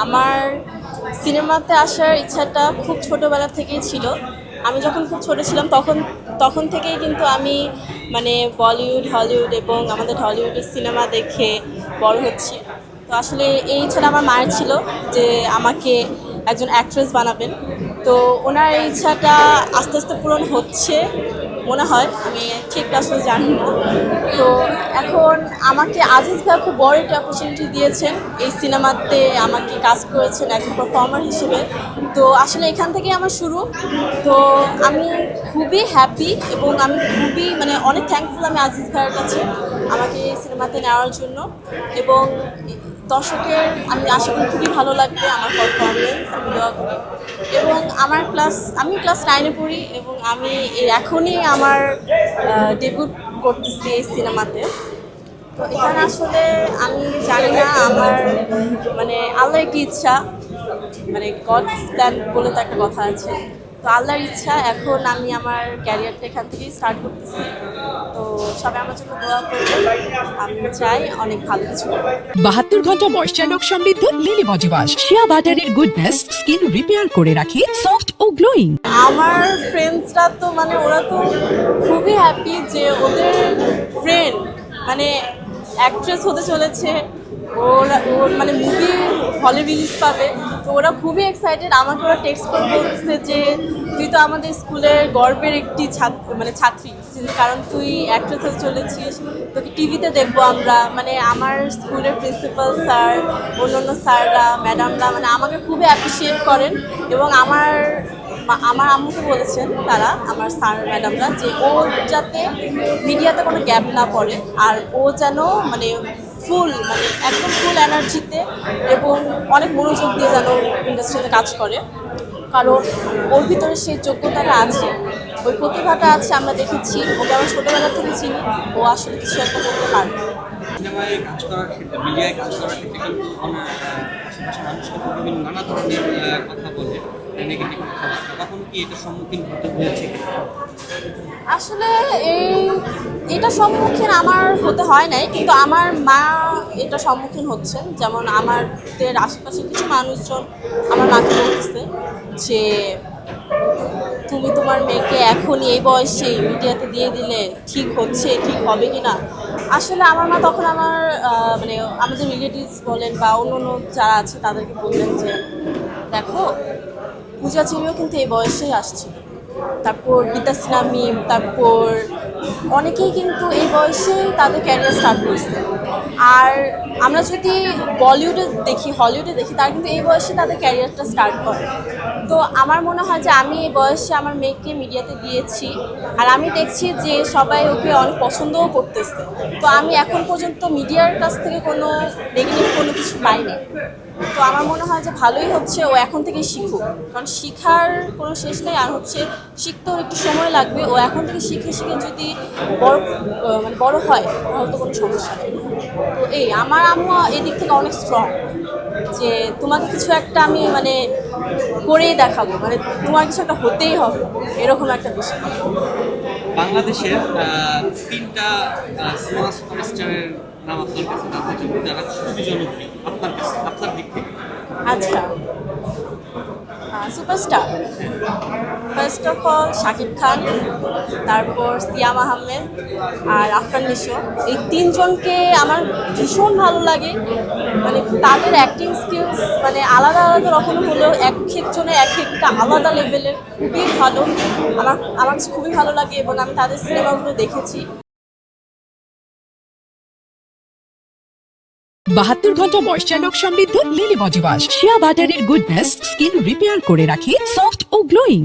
আমার সিনেমাতে আসার ইচ্ছাটা খুব ছোটোবেলা থেকেই ছিল। আমি যখন খুব ছোটো ছিলাম তখন তখন থেকেই কিন্তু আমি মানে বলিউড, হলিউড এবং আমাদের হলিউডের সিনেমা দেখে বড় হচ্ছি। তো আসলে এই ইচ্ছাটা আমার মায়ের ছিল যে আমাকে একজন অ্যাক্ট্রেস বানাবেন। তো ওনার এই ইচ্ছাটা আস্তে আস্তে পূরণ হচ্ছে মনে হয়, আমি ঠিক আসলে জানি না। তো এখন আমাকে আজিজ ভাই খুব বড় একটা অপরচুনিটি দিয়েছেন, এই সিনেমাতে আমাকে কাজ করেছেন একজন পারফর্মার হিসেবে। তো আসলে এখান থেকেই আমার শুরু। তো আমি খুবই হ্যাপি এবং আমি খুবই মানে অনেক থ্যাঙ্কফুল আমি আজিজ ভাইয়ের কাছে আমাকে এই সিনেমাতে নেওয়ার জন্য। এবং দর্শকের আমি আশা করি খুবই ভালো লাগবে আমার পারফরমেন্স, আমি দোয়া করি। এবং আমি ক্লাস 9-এ পড়ি এবং আমি এখনই আমার ডেবিউট করতেছি এই সিনেমাতে। তো এখানে আসলে আমি জানি না, আমার মানে আল্লাহর একটি ইচ্ছা, মানে গডস প্ল্যান বলে তো একটা কথা আছে। তো আল্লাহর ইচ্ছা, এখন আমি আমার ক্যারিয়ারটা এখান থেকেই স্টার্ট করতেছি। তো সবাই আমার জন্য দোয়া করবে, আমি চাই অনেক ভালো কিছু করবে। 72 ঘন্টা ময়েশ্চার লক সমৃদ্ধ লিলি বডি ওয়াশ, শিয়া বাটারের গুডনেস স্কিন রিপেয়ার করে রাখে সফট ও গ্লোয়িং। আমার ফ্রেন্ডসরা তো মানে ওরা তো খুবই হ্যাপি যে ওদের ফ্রেন্ড মানে অ্যাক্ট্রেস হতে চলেছে, ওর মানে মুভি হলে রিলিজ পাবে। তো ওরা খুবই এক্সাইটেড, আমাকে ওরা টেক্সট করে বলতেছে যে তুই তো আমাদের স্কুলের গর্বের একটি ছাত্রী, কারণ তুই অ্যাক্ট্রেস হতে চলেছিস, তোকে টিভিতে দেখবো আমরা। মানে আমার স্কুলের প্রিন্সিপাল স্যার, অন্যান্য স্যাররা, ম্যাডামরা মানে আমাকে খুবই অ্যাপ্রিসিয়েট করেন। এবং আমার আম্মুকে বলেছেন তারা, আমার স্যার ম্যাডামরা, যে ও যাতে মিডিয়াতে কোনো গ্যাপ না পড়ে, আর ও যেন মানে একদম ফুল এনার্জিতে এবং অনেক মনোযোগ দিয়ে যেন ইন্ডাস্ট্রিতে কাজ করে। কারণ ওর ভিতরে সেই যোগ্যতাটা আছে, ওই প্রতিভাটা আছে। আমরা দেখেছি ওকে আমরা ছোটোবেলা থেকে চিনি, ও আসলে কিছু একটা করতে পারবে। সিনেমায় কাজ করার ক্ষেত্রে, মিডিয়ায় কাজ করার ক্ষেত্রে কিন্তু ওনার আশেপাশে মানুষ কিন্তু বিভিন্ন নানা ধরনের কথা বলে, নেগেটিভ কথাবার্তা। কখনো কি এটার সম্মুখীন হতে হয়েছে? আসলে এটা সম্মুখীন আমার হতে হয় নাই, কিন্তু আমার মা এটা সম্মুখীন হচ্ছেন। যেমন আমাদের আশেপাশে কিছু মানুষজন আমার মাকে বলতেছে যে তুমি তোমার মেয়েকে এখনই এই বয়সে মিডিয়াতে দিয়ে দিলে ঠিক হবে কি না। আসলে আমার মা তখন মানে আমাদের রিলেটিভস বলেন বা অন্য যারা আছে তাদেরকে বললেন যে দেখো, পূজা চেরিও কিন্তু এই বয়সেই আসছিল, তারপর বিদ্যা সিনহা মিম, তারপর অনেকেই কিন্তু এই বয়সে তাদের ক্যারিয়ার স্টার্ট করছে। আর আমরা যদি বলিউডে দেখি, হলিউডে দেখি, তারা কিন্তু এই বয়সে তাদের ক্যারিয়ারটা স্টার্ট করে। তো আমার মনে হয় যে আমি এই বয়সে আমার মেয়েকে মিডিয়াতে দিয়েছি, আর আমি দেখছি যে সবাই ওকে অনেক পছন্দও করতেছে। তো আমি এখন পর্যন্ত মিডিয়ার কাছ থেকে কোনো নেগেটিভ কোনো কিছু পাইনি। তো আমার মনে হয় যে ভালোই হচ্ছে, ও এখন থেকেই শিখুক, কারণ শিখার কোনো শেষ নেই। আর হচ্ছে শিখতেও একটু সময় লাগবে, ও এখন থেকে শিখে যদি বড় হয় তাহলে তো কোনো সমস্যা নেই। তো আমার আম্মু এদিক থেকে অনেক স্ট্রং, যে তোমাকে কিছু একটা আমি মানে করেই দেখাবো, মানে তোমার কিছু একটা হতেই হবে, এরকম একটা বিষয়। বাংলাদেশের 3টা সিনেমা সুপারস্টারের নাম আপনার কাছে জানতে চাই, যারা খুবই জনপ্রিয় আপনার কাছে, আপনার দিক থেকে। আচ্ছা, superstar first of all Shakib Khan, তারপর সিয়াম আহমেদ আর আফরান নিশো। এই তিনজনকে আমার ভীষণ ভালো লাগে। মানে তাদের অ্যাক্টিং স্কিলস মানে আলাদা আলাদা রকম হলেও এক একজনের এক একটা আলাদা লেভেলের, খুবই ভালো। আমার কাছে খুবই ভালো লাগে এবং আমি তাদের সিনেমাগুলো দেখেছি। 72 ঘন্টা ময়েশ্চার লক সমৃদ্ধ লিলি বডি ওয়াশ, শিয়া বাটারের গুডনেস স্কিন রিপেয়ার করে রাখে সফট ও গ্লোয়িং।